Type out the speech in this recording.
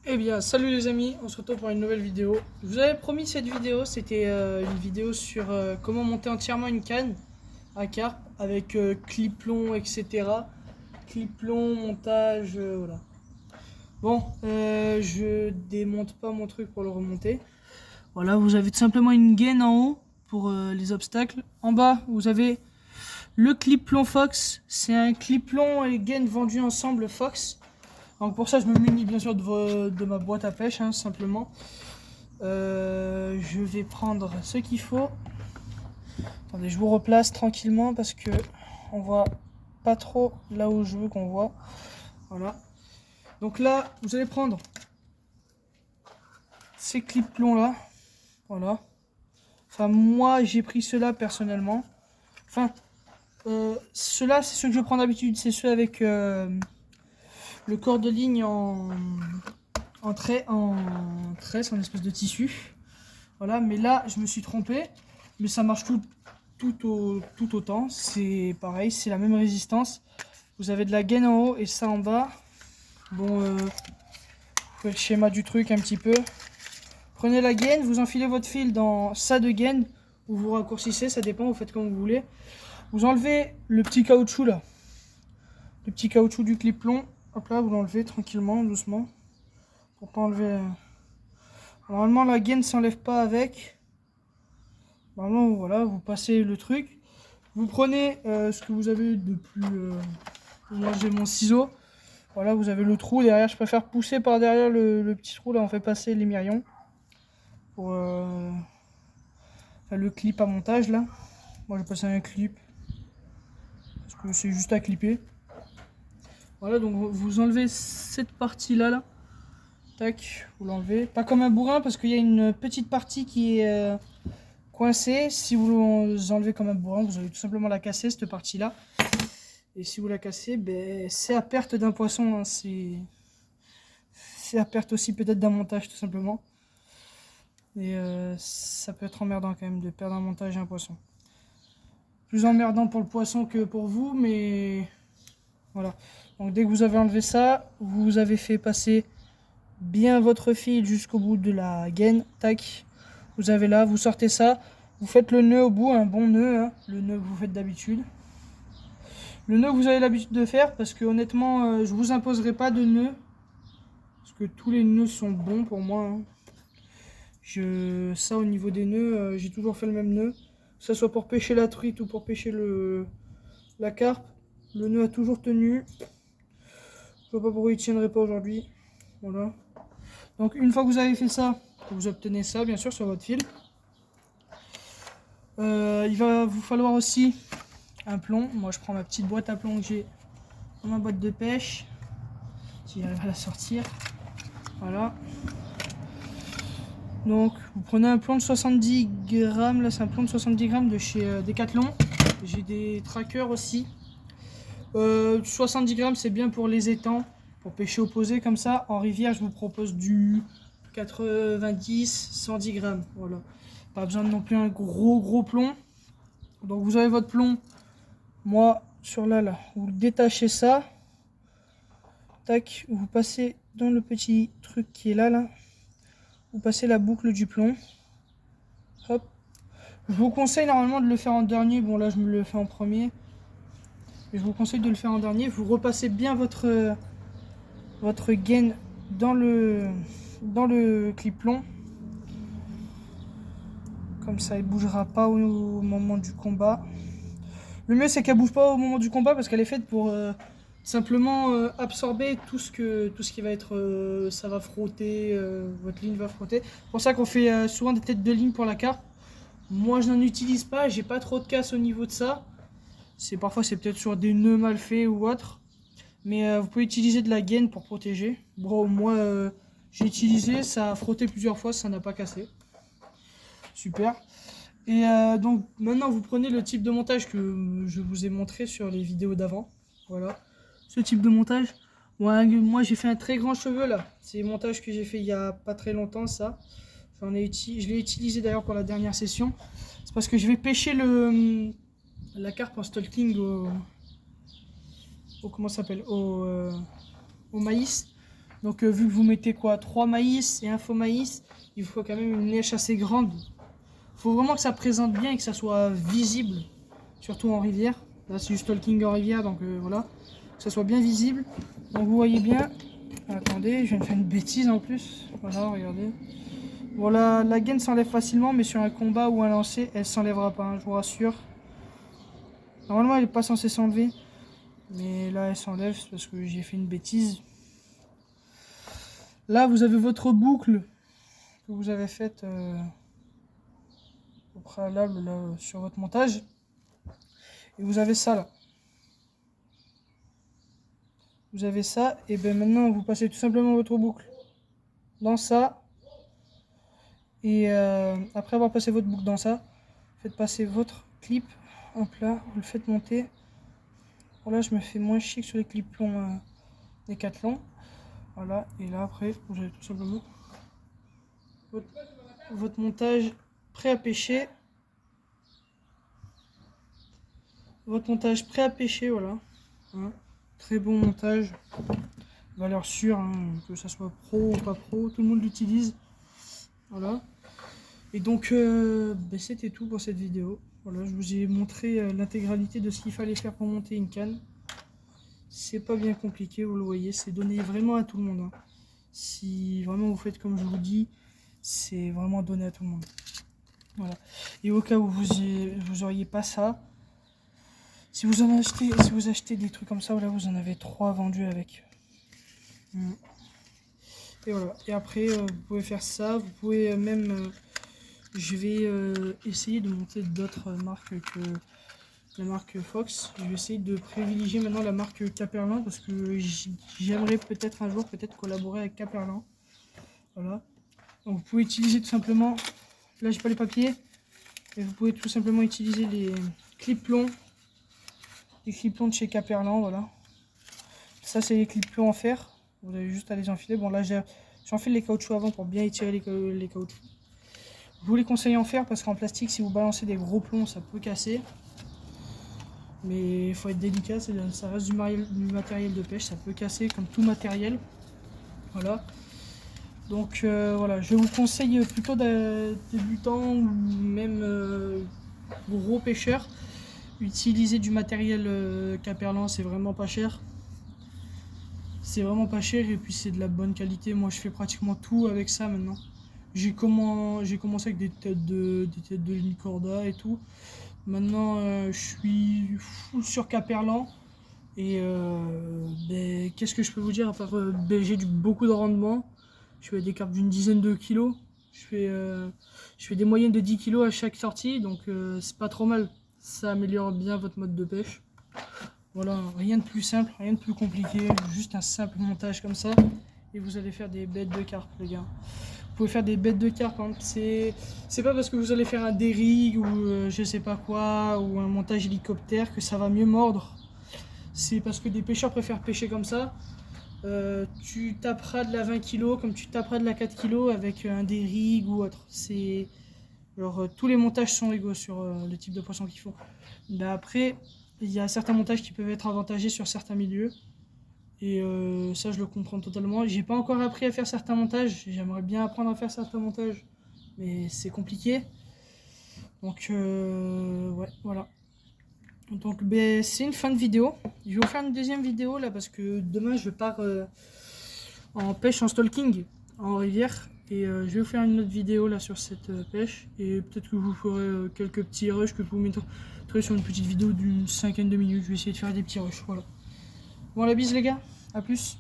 Eh bien, salut les amis, on se retrouve pour une nouvelle vidéo. Je vous avais promis cette vidéo, c'était une vidéo sur comment monter entièrement une canne à carpe avec clip long, etc. Clip long, montage, voilà. Bon, je démonte pas mon truc pour le remonter. Voilà, vous avez tout simplement une gaine en haut pour les obstacles. En bas, vous avez le clip long Fox. C'est un clip long et gaine vendu ensemble Fox. Donc pour ça, je me munis bien sûr de ma boîte à pêche, hein, simplement. Je vais prendre ce qu'il faut. Attendez, je vous replace tranquillement parce que on voit pas trop là où je veux qu'on voit. Voilà. Donc là, vous allez prendre ces clips longs là. Voilà. Enfin, moi, j'ai pris ceux-là personnellement. Enfin, ceux-là, c'est ceux que je prends d'habitude. C'est ceux avec le corps de ligne en tresse, en espèce de tissu. Voilà, mais là, je me suis trompé. Mais ça marche tout autant. C'est pareil, c'est la même résistance. Vous avez de la gaine en haut et ça en bas. Bon, vous faites le schéma du truc un petit peu. Prenez la gaine, vous enfilez votre fil dans ça de gaine ou vous raccourcissez, ça dépend, vous faites comme vous voulez. Vous enlevez le petit caoutchouc là. Le petit caoutchouc du clip long. Hop là, vous l'enlevez tranquillement, doucement. Pour pas enlever. Normalement, la gaine s'enlève pas avec. Normalement, voilà, vous passez le truc. Vous prenez ce que vous avez de plus. Moi, j'ai mon ciseau. Voilà, vous avez le trou derrière. Je préfère pousser par derrière le petit trou. Là, on fait passer les l'émerillon. Pour le clip à montage, là. Moi, j'ai passé un clip. Parce que c'est juste à clipper. Voilà, donc vous enlevez cette partie-là, là. Tac, vous l'enlevez. Pas comme un bourrin, parce qu'il y a une petite partie qui est coincée. Si vous enlevez comme un bourrin, vous allez tout simplement la casser, cette partie-là. Et si vous la cassez, ben, c'est à perte d'un poisson. Hein. C'est à perte aussi peut-être d'un montage, tout simplement. Et ça peut être emmerdant quand même de perdre un montage et un poisson. Plus emmerdant pour le poisson que pour vous, mais voilà. Donc dès que vous avez enlevé ça, vous avez fait passer bien votre fil jusqu'au bout de la gaine. Tac. Vous avez là, vous sortez ça. Vous faites le nœud au bout, un bon nœud, hein, le nœud que vous faites d'habitude. Le nœud que vous avez l'habitude de faire, parce que honnêtement, je vous imposerai pas de nœud. Parce que tous les nœuds sont bons pour moi. Hein. Ça au niveau des nœuds, j'ai toujours fait le même nœud. Que ce soit pour pêcher la truite ou pour pêcher la carpe. Le nœud a toujours tenu. Je vois pas pourquoi il tiendrait pas aujourd'hui. Voilà. Donc une fois que vous avez fait ça, vous obtenez ça bien sûr sur votre fil. Il va vous falloir aussi un plomb. Moi je prends ma petite boîte à plomb que j'ai dans ma boîte de pêche. Si j'arrive à la sortir. Voilà. Donc vous prenez un plomb de 70 grammes. Là c'est un plomb de 70 grammes de chez Decathlon. J'ai des trackers aussi. 70 grammes c'est bien pour les étangs. Pour pêcher opposé comme ça. En rivière je vous propose du 90, 110 grammes. Voilà. Pas besoin de non plus un gros plomb. Donc vous avez votre plomb. Moi sur là, vous détachez ça. Tac, vous passez dans le petit truc qui est là. Vous passez la boucle du plomb. Hop. Je vous conseille normalement de le faire en dernier. Bon là je me le fais en premier. Mais je vous conseille de le faire en dernier. Vous repassez bien votre gaine dans le clip long. Comme ça elle bougera pas au moment du combat. Le mieux c'est qu'elle bouge pas au moment du combat parce qu'elle est faite pour simplement absorber tout ce qui va être ça va frotter, votre ligne va frotter. C'est pour ça qu'on fait souvent des têtes de ligne pour la carpe. Moi je n'en utilise pas, j'ai pas trop de casse au niveau de ça. Parfois c'est peut-être sur des nœuds mal faits ou autre. Mais vous pouvez utiliser de la gaine pour protéger. Bon moi j'ai utilisé, ça a frotté plusieurs fois, ça n'a pas cassé. Super. Et donc maintenant vous prenez le type de montage que je vous ai montré sur les vidéos d'avant. Voilà, ce type de montage. Moi j'ai fait un très grand cheveu là. C'est le montage que j'ai fait il y a pas très longtemps ça. Je l'ai utilisé d'ailleurs pour la dernière session. C'est parce que je vais pêcher la carpe en stalking comment ça s'appelle au maïs. Donc vu que vous mettez quoi, 3 maïs et un faux maïs, il faut quand même une lèche assez grande. Il faut vraiment que ça présente bien et que ça soit visible, surtout en rivière. Là c'est du stalking en rivière, donc voilà, que ça soit bien visible. Donc vous voyez bien, attendez, je viens de faire une bêtise en plus, voilà, regardez. Voilà, la gaine s'enlève facilement, mais sur un combat ou un lancer, elle s'enlèvera pas, hein, je vous rassure. Normalement elle n'est pas censée s'enlever, mais là elle s'enlève parce que j'ai fait une bêtise. Là vous avez votre boucle que vous avez faite au préalable là, sur votre montage. Et vous avez ça là. Vous avez ça, et bien maintenant vous passez tout simplement votre boucle dans ça. Et après avoir passé votre boucle dans ça, faites passer votre clip. Hop là, vous le faites monter. Voilà, je me fais moins chic sur les clips plomb Decathlon. Voilà, et là après, vous avez tout simplement votre montage prêt à pêcher. Votre montage prêt à pêcher, voilà. Hein, très bon montage. Valeur sûre, hein, que ça soit pro ou pas pro, tout le monde l'utilise. Voilà. Et donc, c'était tout pour cette vidéo. Voilà, je vous ai montré l'intégralité de ce qu'il fallait faire pour monter une canne. C'est pas bien compliqué, vous le voyez, c'est donné vraiment à tout le monde. Hein. Si vraiment vous faites comme je vous dis, c'est vraiment donné à tout le monde. Voilà. Et au cas où vous auriez pas ça, si vous achetez des trucs comme ça, voilà, vous en avez 3 vendus avec. Et voilà. Et après, vous pouvez faire ça. Vous pouvez même, je vais essayer de monter d'autres marques que la marque Fox. Je vais essayer de privilégier maintenant la marque Caperlan parce que j'aimerais peut-être un jour collaborer avec Caperlan. Voilà. Donc vous pouvez utiliser tout simplement, là j'ai pas les papiers, mais vous pouvez tout simplement utiliser les clips plombs. Les clips plombs de chez Caperlan, voilà. Ça c'est les clips plombs en fer. Vous avez juste à les enfiler. Bon là j'enfile les caoutchoucs avant pour bien étirer les caoutchoucs. Je vous les conseille en fer parce qu'en plastique, si vous balancez des gros plombs, ça peut casser. Mais il faut être délicat, ça reste du matériel de pêche, ça peut casser comme tout matériel. Voilà. Donc voilà, je vous conseille plutôt débutants ou même gros pêcheurs, utiliser du matériel Caperlan, c'est vraiment pas cher. C'est vraiment pas cher et puis c'est de la bonne qualité. Moi je fais pratiquement tout avec ça maintenant. J'ai commencé avec des têtes de Licorda et tout. Maintenant je suis full sur Caperlan. Et qu'est-ce que je peux vous dire à part j'ai beaucoup de rendement. Je fais des carpes d'une dizaine de kilos. Je fais des moyennes de 10 kilos à chaque sortie, donc c'est pas trop mal. Ça améliore bien votre mode de pêche. Voilà, rien de plus simple, rien de plus compliqué, juste un simple montage comme ça. Et vous allez faire des bêtes de carpe, les gars. Vous pouvez faire des bêtes de carpe, hein. C'est pas parce que vous allez faire un dérigue ou je sais pas quoi, ou un montage hélicoptère que ça va mieux mordre. C'est parce que des pêcheurs préfèrent pêcher comme ça. Tu taperas de la 20 kg comme tu taperas de la 4 kg avec un dérigue ou autre. C'est genre tous les montages sont égaux sur le type de poisson qu'ils font. Mais après, il y a certains montages qui peuvent être avantagés sur certains milieux. Et ça, je le comprends totalement. J'ai pas encore appris à faire certains montages. J'aimerais bien apprendre à faire certains montages, mais c'est compliqué. Donc ouais, voilà. Donc c'est une fin de vidéo. Je vais vous faire une deuxième vidéo là parce que demain je pars en pêche en stalking en rivière. Et je vais vous faire une autre vidéo là sur cette pêche. Et peut-être que vous ferez quelques petits rushs que je vous mettrai sur une petite vidéo d'une 5aine de minutes. Je vais essayer de faire des petits rushs. Voilà. Bon la bise les gars, à plus.